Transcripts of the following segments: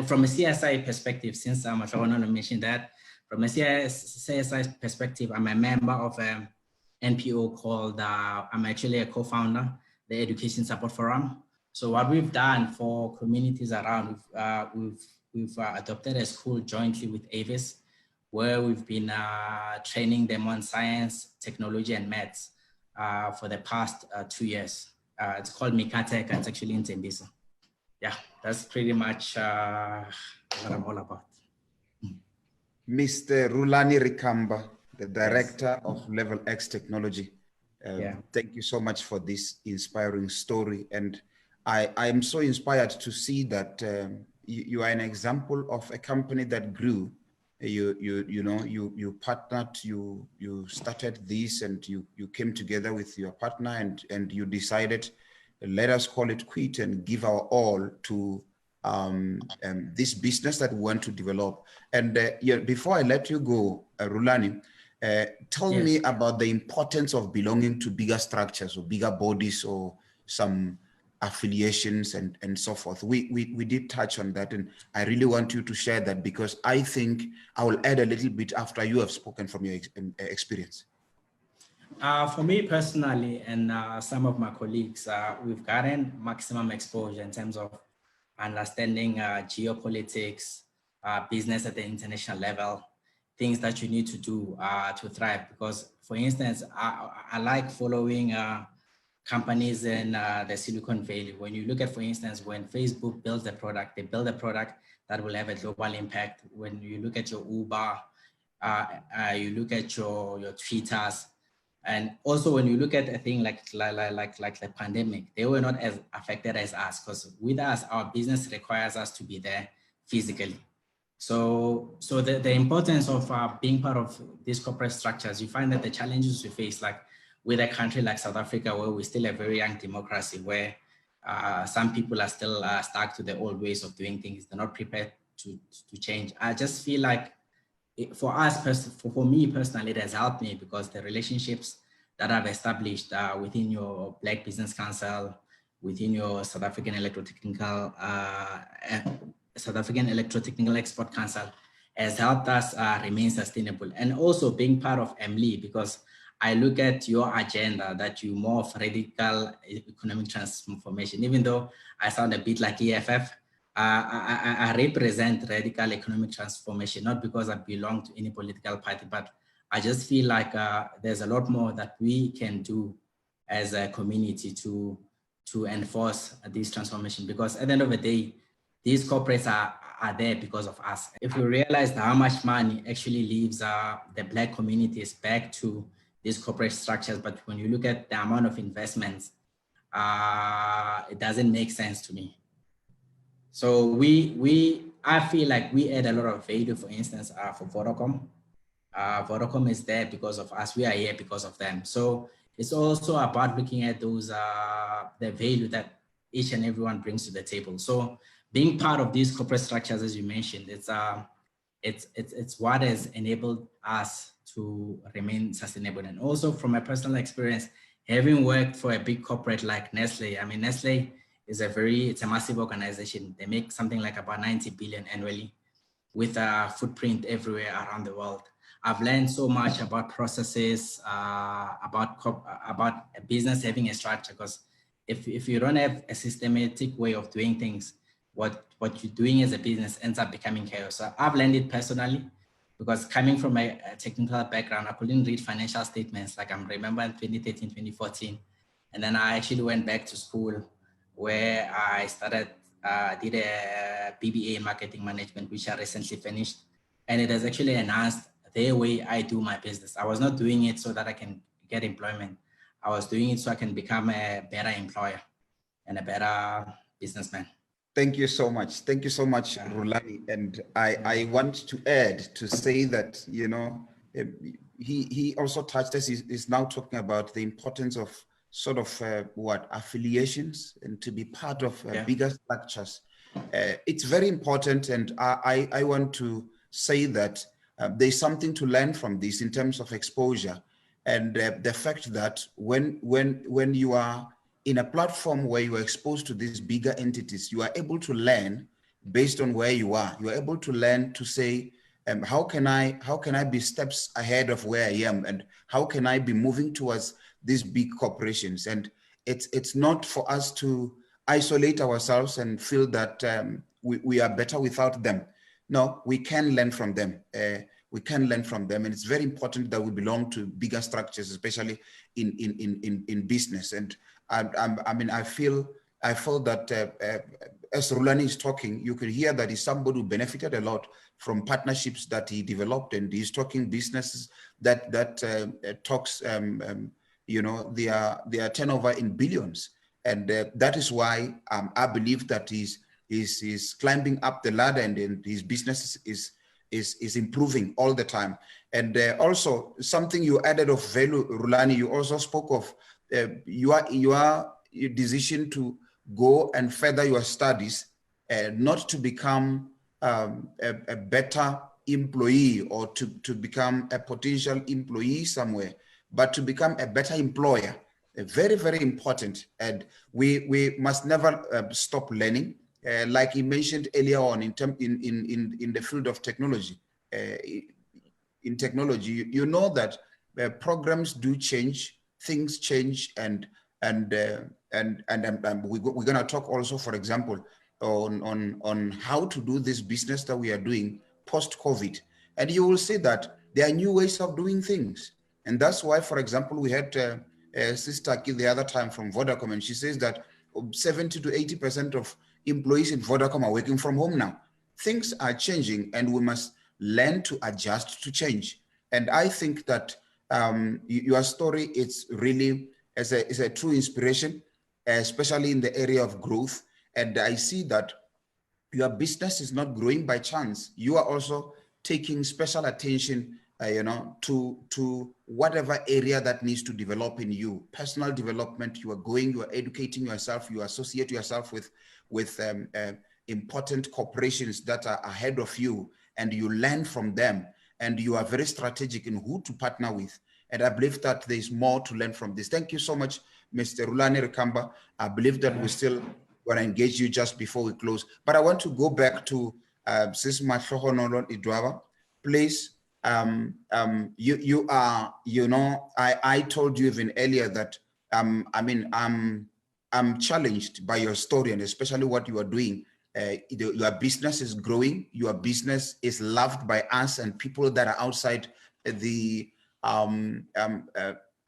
From a CSI perspective, since I want to mention that, from a CSI perspective, I'm a member of an NPO called, I'm actually a co-founder, the Education Support Forum. So what we've done for communities around, we've adopted a school jointly with Avis, where we've been training them on science, technology, and maths for the past 2 years. It's called Mikatech, it's actually in Tembisa. Yeah, that's pretty much what I'm all about. Mr. Rulani Rikamba, the Director of Level X Technology. Thank you so much for this inspiring story. And I am so inspired to see that you are an example of a company that grew. You partnered, you started this, and you came together with your partner, and you decided, let us call it quit and give our all to this business that we want to develop. And before I let you go, Rulani, tell me about the importance of belonging to bigger structures or bigger bodies or some affiliations and so forth. We did touch on that, and I really want you to share that, because I think I will add a little bit after you have spoken from your experience. For me personally, and some of my colleagues, we've gotten maximum exposure in terms of understanding geopolitics, business at the international level, things that you need to do to thrive. Because, for instance, I like following companies in the Silicon Valley. When you look at, for instance, when Facebook builds a product, they build a product that will have a global impact. When you look at your Uber, you look at your Twitters, and also when you look at a thing like the pandemic, they were not as affected as us, because with us, our business requires us to be there physically. So the importance of being part of these corporate structures, you find that the challenges we face, like with a country like South Africa, where we're still a very young democracy, where some people are still stuck to the old ways of doing things, they're not prepared to change. I just feel like, for us, for me personally, it has helped me, because the relationships that I've established within your Black Business Council, within your South African Electrotechnical Export Council, has helped us remain sustainable. And also being part of MLEE, because I look at your agenda that you more of radical economic transformation. Even though I sound a bit like EFF, I represent radical economic transformation, not because I belong to any political party, but I just feel like there's a lot more that we can do as a community to enforce this transformation. Because at the end of the day, these corporates are there because of us. If you realize how much money actually leaves the Black communities back to these corporate structures, but when you look at the amount of investments, it doesn't make sense to me. So I feel like we add a lot of value, for instance, for Vodacom. Vodacom is there because of us. We are here because of them. So it's also about looking at those, the value that each and everyone brings to the table. So being part of these corporate structures, as you mentioned, it's what has enabled us to remain sustainable. And also from my personal experience, having worked for a big corporate like Nestle, I mean, Nestle is it's a massive organization. They make something like about 90 billion annually, with a footprint everywhere around the world. I've learned so much about processes, about a business having a structure, because if you don't have a systematic way of doing things, what you're doing as a business ends up becoming chaos. So I've learned it personally, because coming from a technical background, I couldn't read financial statements. Like I remember in 2013, 2014, and then I actually went back to school, where I did a BBA in marketing management, which I recently finished. And it has actually enhanced the way I do my business. I was not doing it so that I can get employment. I was doing it so I can become a better employer and a better businessman. Thank you so much. Thank you so much, Rulani. And I want to add to say that, you know, he also touched us, he's now talking about the importance of sort of affiliations and to be part of bigger structures. It's very important, and I want to say that there's something to learn from this in terms of exposure, and the fact that when you are in a platform where you are exposed to these bigger entities, you are able to learn based on where you are. You're able to learn to say, how can I be steps ahead of where I am, and how can I be moving towards these big corporations? And it's not for us to isolate ourselves and feel that we are better without them. No, we can learn from them. We can learn from them, and it's very important that we belong to bigger structures, especially in business. And I feel that as Rulani is talking, you can hear that he's somebody who benefited a lot from partnerships that he developed, and he's talking businesses that talks their turnover in billions, and that is why I believe that he's climbing up the ladder, and his business is improving all the time. And also something you added of value, Rulani, you also spoke of your decision to go and further your studies, not to become a better employee or to become a potential employee somewhere, but to become a better employer. Very, very important. And we must never stop learning. Like he mentioned earlier on, in the field of technology, in technology, you know that programs do change, things change, and we're going to talk also, for example, on how to do this business that we are doing post-COVID. And you will see that there are new ways of doing things. And that's why, for example, we had Sister Aki the other time from Vodacom, and she says that 70 to 80% of employees in Vodacom are working from home now. Things are changing, and we must learn to adjust to change. And I think that your story, it's really is a true inspiration, especially in the area of growth. And I see that your business is not growing by chance. You are also taking special attention, to whatever area that needs to develop in you. Personal development, you are educating yourself, you associate yourself with important corporations that are ahead of you, and you learn from them, and you are very strategic in who to partner with. And I believe that there's more to learn from this. Thank you so much, Mr. Rulani Rikamba. I believe that we still want to engage you just before we close. But I want to go back to Sis Mahlohonolon Idwaba. Please, you are, I told you even earlier that I'm challenged by your story, and especially what you are doing. Your business is growing. Your business is loved by us and people that are outside the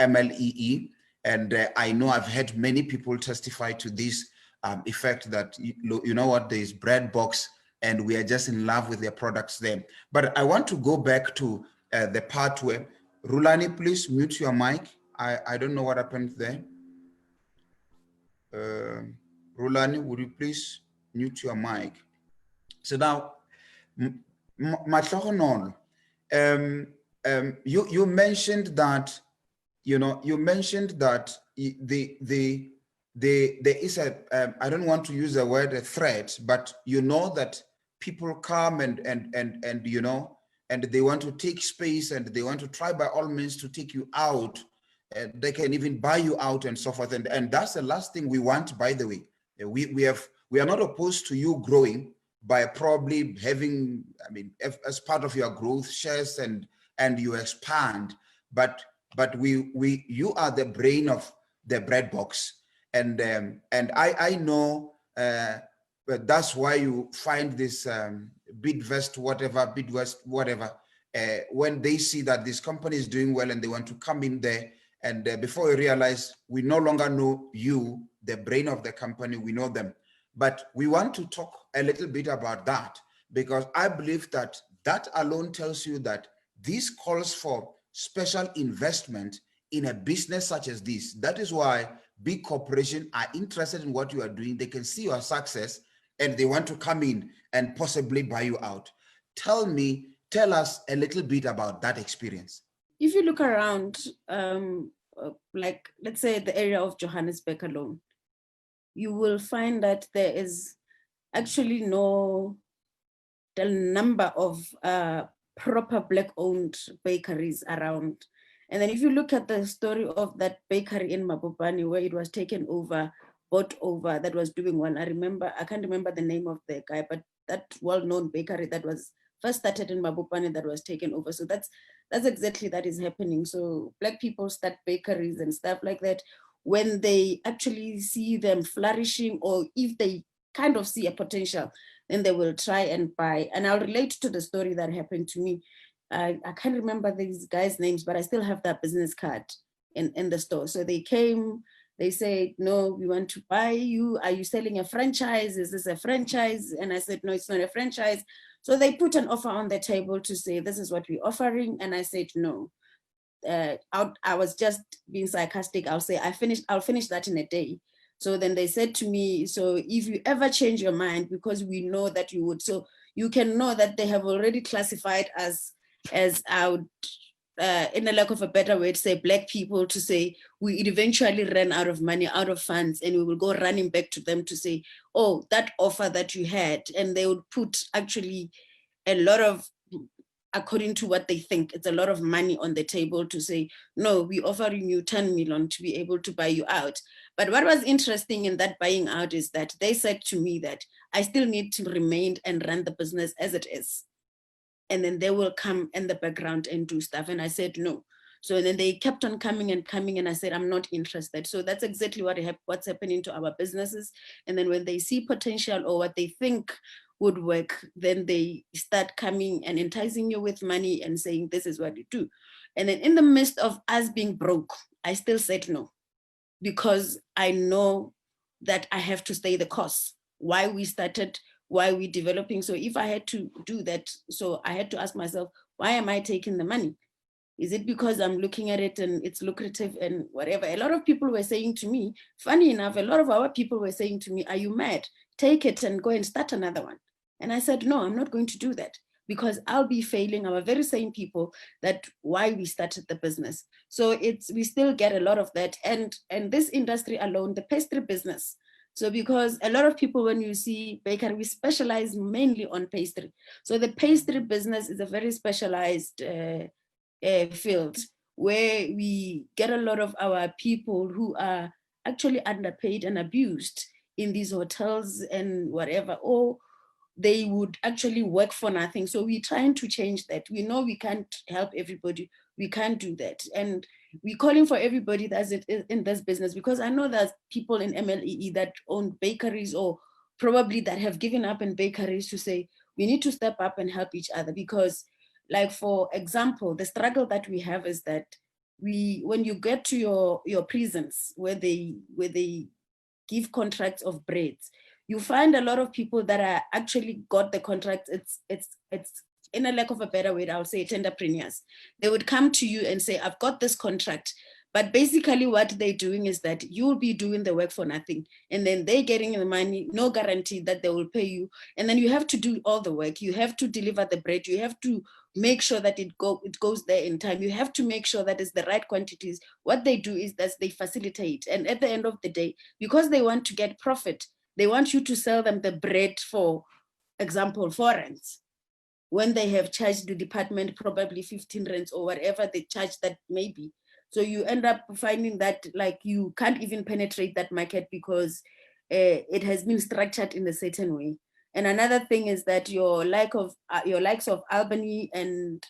MLEE. And I know I've had many people testify to this effect that, you know what, there's bread box, and we are just in love with their products there. But I want to go back to the part where, Rulani, please mute your mic. I don't know what happened there. Rulani, would you please mute your mic? So now, Matlohonon, you mentioned that, you mentioned that there is a, I don't want to use the word a threat, but you know that people come and they want to take space, and they want to try by all means to take you out. They can even buy you out and so forth. And that's the last thing we want, by the way. We are not opposed to you growing by probably having, as part of your growth shares and you expand, but you are the brain of the bread box. And I know but that's why you find this Bidvest, whatever, when they see that this company is doing well and they want to come in there, and before you realize, we no longer know you, the brain of the company, we know them. But we want to talk a little bit about that, because I believe that that alone tells you that this calls for special investment in a business such as this. That is why big corporations are interested in what you are doing. They can see your success, and they want to come in and possibly buy you out. Tell us a little bit about that experience. If you look around, like let's say the area of Johannesburg alone, you will find that there is actually the number of proper Black-owned bakeries around. And then if you look at the story of that bakery in Mabopane, where it was taken over, bought over, that was doing well. I can't remember the name of the guy, but that well-known bakery that was first started in Mabopane that was taken over. So that's exactly that is happening. So Black people start bakeries and stuff like that when they actually see them flourishing, or if they kind of see a potential, then they will try and buy. And I'll relate to the story that happened to me. I can't remember these guys' names, but I still have that business card in the store. So they came, they said, no, we want to buy you. Are you selling a franchise? Is this a franchise? And I said, no, it's not a franchise. So they put an offer on the table to say, this is what we're offering. And I said, no. I was just being sarcastic. I'll say, I'll finish that in a day. So then they said to me, so if you ever change your mind, because we know that you would, so you can know that they have already classified us as out, in a lack of a better way to say, Black people, to say we eventually ran out of money, out of funds, and we will go running back to them to say, oh, that offer that you had. And they would put actually a lot of, according to what they think, it's a lot of money on the table to say, no, we're offering you 10 million to be able to buy you out. But what was interesting in that buying out is that they said to me that I still need to remain and run the business as it is. And then they will come in the background and do stuff. And I said, no. So then they kept on coming, and I said, I'm not interested. So that's exactly what's happening to our businesses. And then when they see potential or what they think would work, then they start coming and enticing you with money and saying, this is what you do. And then in the midst of us being broke, I still said no, because I know that I have to stay the course. Why we started, why we developing. So if I had to do that, so I had to ask myself, why am I taking the money? Is it because I'm looking at it and it's lucrative and whatever? A lot of people were saying to me, funny enough, a lot of our people were saying to me, are you mad? Take it and go and start another one. And I said, no, I'm not going to do that, because I'll be failing our very same people that why we started the business. So we still get a lot of that. And this industry alone, the pastry business. So because a lot of people, when you see bakery, we specialize mainly on pastry. So the pastry business is a very specialized field where we get a lot of our people who are actually underpaid and abused in these hotels and whatever, or they would actually work for nothing. So we're trying to change that. We know we can't help everybody. We can't do that. And we're calling for everybody that's in this business, because I know there's people in MLEE that own bakeries, or probably that have given up in bakeries, to say, we need to step up and help each other. Because, like, for example, the struggle that we have is that when you get to your prisons where they give contracts of breads, you find a lot of people that are actually got the contracts. It's in a lack of a better way, I'll say, tenderpreneurs. They would come to you and say, I've got this contract. But basically what they're doing is that you'll be doing the work for nothing. And then they're getting the money, no guarantee that they will pay you. And then you have to do all the work. You have to deliver the bread. You have to make sure that it goes there in time. You have to make sure that it's the right quantities. What they do is that they facilitate. And at the end of the day, because they want to get profit, they want you to sell them the bread, for example, 4 rands, when they have charged the department probably 15 rands or whatever they charge that maybe. So you end up finding that, like, you can't even penetrate that market because it has been structured in a certain way. And another thing is that your likes of Albany and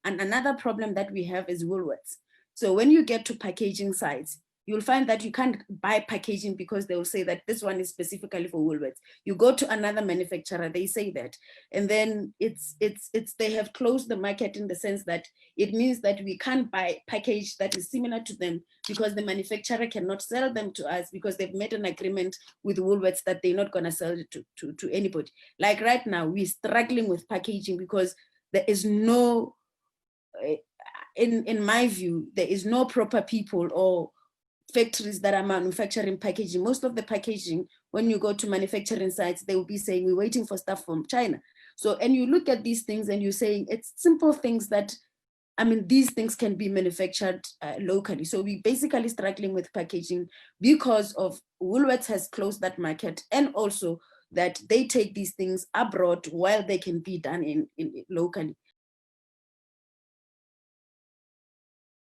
another problem that we have is Woolworths. So when you get to packaging sites, you'll find that you can't buy packaging because they will say that this one is specifically for Woolworths. You go to another manufacturer, they say that. And then they have closed the market in the sense that it means that we can't buy package that is similar to them, because the manufacturer cannot sell them to us, because they've made an agreement with Woolworths that they're not gonna sell it to anybody. Like right now, we're struggling with packaging because there is no, in my view, there is no proper people or factories that are manufacturing packaging. Most of the packaging, when you go to manufacturing sites, they will be saying, we're waiting for stuff from China. So, and you look at these things and you're saying, it's simple things that, I mean, these things can be manufactured locally. So we basically struggling with packaging because of Woolworths has closed that market, and also that they take these things abroad while they can be done in locally.